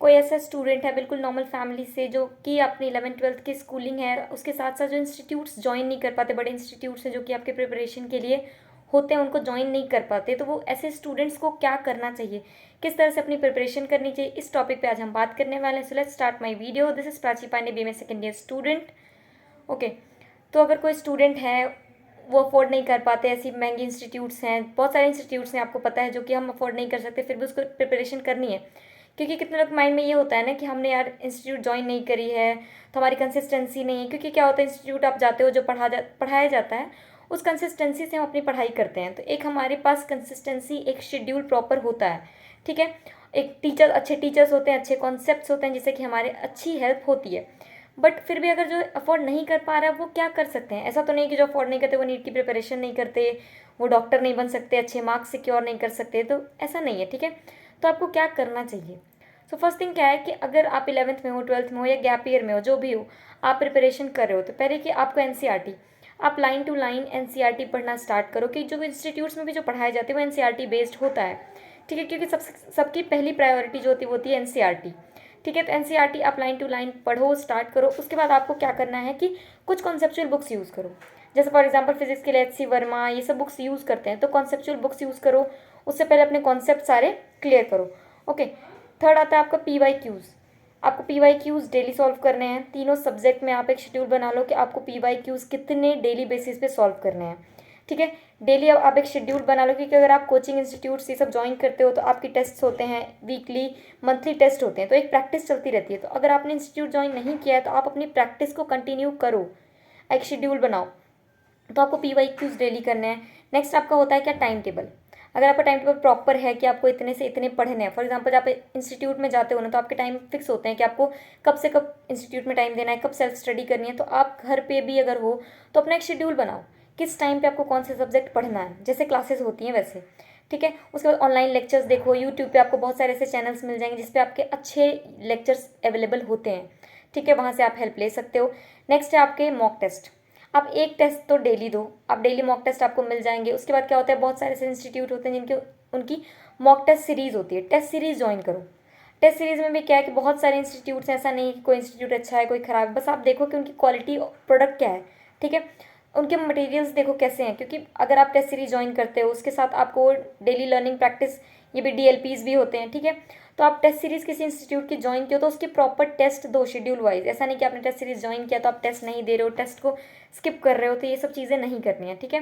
कोई ऐसा स्टूडेंट है बिल्कुल नॉर्मल फैमिली से जो कि अपनी 11th-12th की स्कूलिंग है, उसके साथ साथ जो इंस्टीट्यूट्स ज्वाइन नहीं कर पाते, बड़े इंस्टीट्यूट्स हैं जो कि आपके प्रिपरेशन के लिए होते हैं, उनको ज्वाइन नहीं कर पाते, तो वो ऐसे स्टूडेंट्स को क्या करना चाहिए, किस तरह से अपनी प्रिपरेशन करनी चाहिए, इस टॉपिक पे आज हम बात करने वाले हैं। So let's start my video. This is Prachi Pandey, BMA second year student. Okay, तो अगर कोई स्टूडेंट है वो अफोर्ड नहीं कर पाते, ऐसी महंगी इंस्टीट्यूट्स हैं, बहुत सारे इंस्टीट्यूट्स हैं आपको पता है जो कि हम अफोर्ड नहीं कर सकते, फिर भी उसको प्रिपरेशन करनी है, क्योंकि कितने लोग माइंड में ये होता है ना कि हमने यार इंस्टीट्यूट ज्वाइन नहीं करी है तो हमारी कंसिस्टेंसी नहीं है। क्योंकि क्या होता है, इंस्टीट्यूट आप जाते हो जो पढ़ाया जाता है उस कंसिस्टेंसी से हम अपनी पढ़ाई करते हैं, तो एक हमारे पास कंसिस्टेंसी, एक शेड्यूल प्रॉपर होता है, ठीक है। एक टीचर, अच्छे टीचर्स होते हैं, अच्छे कॉन्सेप्ट्स होते हैं जिससे कि हमारे अच्छी हेल्प होती है। बट फिर भी अगर जो अफोर्ड नहीं कर पा रहा है वो क्या कर सकते हैं? ऐसा तो नहीं कि जो अफोर्ड नहीं करते वो नीट की प्रिपरेशन नहीं करते, वो डॉक्टर नहीं बन सकते, अच्छे मार्क्स सिक्योर नहीं कर सकते, तो ऐसा नहीं है, ठीक है। तो आपको क्या करना चाहिए? सो फर्स्ट थिंग क्या है कि अगर आप 11th में हो, 12th में हो या गैप ईयर में हो, जो भी हो, आप प्रिपरेशन कर रहे हो, तो पहले कि आपको एनसीईआरटी, आप लाइन टू लाइन एनसीईआरटी पढ़ना स्टार्ट करो, कि जो इंस्टीट्यूट्स में भी जो पढ़ाए जाते हैं वो एनसीईआरटी बेस्ड होता है, ठीक है। क्योंकि सबकी पहली प्रायोरिटी जो होती है वो होती है एनसीईआरटी, ठीक है। तो एनसीईआरटी आप लाइन टू लाइन पढ़ो, स्टार्ट करो। उसके बाद आपको क्या करना है कि कुछ कॉन्सेप्चुअल बुक्स यूज़ करो, जैसे फॉर एग्जांपल फिजिक्स के लिए एच सी वर्मा, ये सब बुक्स यूज़ करते हैं, तो कॉन्सेप्चुअल बुक्स यूज़ करो। उससे पहले अपने कॉन्सेप्ट सारे क्लियर करो। ओके, थर्ड आता है आपका PYQs। आपको PYQs डेली सॉल्व करने हैं, तीनों सब्जेक्ट में आप एक शेड्यूल बना लो कि आपको PYQs कितने डेली बेसिस पे सॉल्व करने हैं, ठीक है। डेली अब आप एक शेड्यूल बना लो, क्योंकि अगर आप कोचिंग इंस्टीट्यूट ये सब ज्वाइन करते हो तो आपके टेस्ट होते हैं, वीकली मंथली टेस्ट होते हैं, तो एक प्रैक्टिस चलती रहती है। तो अगर आपने इंस्टीट्यूट ज्वाइन नहीं किया है तो आप अपनी प्रैक्टिस को कंटिन्यू करो, एक शेड्यूल बनाओ। तो आपको PYQs डेली करने हैं। नेक्स्ट आपका होता है क्या, टाइम टेबल। अगर आपका टाइम टेबल प्रॉपर है कि आपको इतने से इतने पढ़ने हैं, फॉर एग्जांपल आप इंस्टीट्यूट में जाते हो ना, तो आपके टाइम फिक्स होते हैं कि आपको कब से कब इंस्टीट्यूट में टाइम देना है, कब सेल्फ स्टडी करनी है। तो आप घर पे भी अगर हो तो अपना एक शेड्यूल बनाओ, किस टाइम पे आपको कौन से सब्जेक्ट पढ़ना है, जैसे क्लासेस होती हैं वैसे, ठीक है। उसके बाद ऑनलाइन लेक्चर्स देखो, यूट्यूब पे आपको बहुत सारे ऐसे चैनल्स मिल जाएंगे जिसपे आपके अच्छे लेक्चर्स अवेलेबल होते हैं, ठीक है, वहाँ से आप हेल्प ले सकते हो। नेक्स्ट है आपके मॉक टेस्ट। आप एक टेस्ट तो डेली दो, आप डेली मॉक टेस्ट आपको मिल जाएंगे। उसके बाद क्या होता है, बहुत सारे ऐसे इंस्टीट्यूट होते हैं जिनके उनकी मॉक टेस्ट सीरीज होती है, टेस्ट सीरीज ज्वाइन करो। टेस्ट सीरीज में भी क्या है कि बहुत सारे इंस्टीट्यूट्स हैं, ऐसा नहीं है कि कोई इंस्टीट्यूट अच्छा है कोई ख़राब है, बस आप देखो कि उनकी क्वालिटी प्रोडक्ट क्या है, ठीक है। उनके मटेरियल्स देखो कैसे हैं, क्योंकि अगर आप टेस्ट सीरीज ज्वाइन करते हो उसके साथ आपको डेली लर्निंग प्रैक्टिस, ये भी DLPs भी होते हैं, ठीक है। तो आप टेस्ट सीरीज किसी इंस्टीट्यूट की ज्वाइन किया तो उसके प्रॉपर टेस्ट दो शेड्यूल वाइज, ऐसा नहीं कि आपने टेस्ट सीरीज ज्वाइन किया तो आप टेस्ट नहीं दे रहे हो, टेस्ट को स्किप कर रहे हो, तो ये सब चीज़ें नहीं करनी है, ठीक है।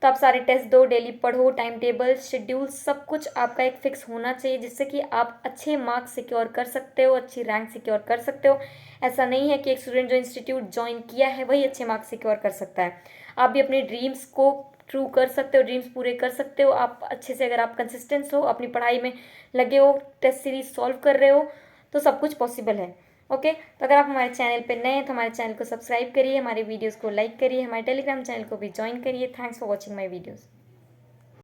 तो आप सारे टेस्ट दो, डेली पढ़ो, टाइम टेबल, शेड्यूल, सब कुछ आपका एक फिक्स होना चाहिए जिससे कि आप अच्छे मार्क्स सिक्योर कर सकते हो, अच्छी रैंक सिक्योर कर सकते हो। ऐसा नहीं है कि एक स्टूडेंट जो इंस्टीट्यूट ज्वाइन किया है वही अच्छे मार्क्स सिक्योर कर सकता है। आप भी अपने ड्रीम्स को ट्रू कर सकते हो, ड्रीम्स पूरे कर सकते हो आप अच्छे से, अगर आप कंसिस्टेंस हो, अपनी पढ़ाई में लगे हो, टेस्ट सीरीज सॉल्व कर रहे हो, तो सब कुछ पॉसिबल है। ओके, तो अगर आप हमारे चैनल पे नए हैं तो हमारे चैनल को सब्सक्राइब करिए, हमारे वीडियोस को लाइक करिए, हमारे टेलीग्राम चैनल को भी ज्वाइन करिए। Thanks for watching my videos.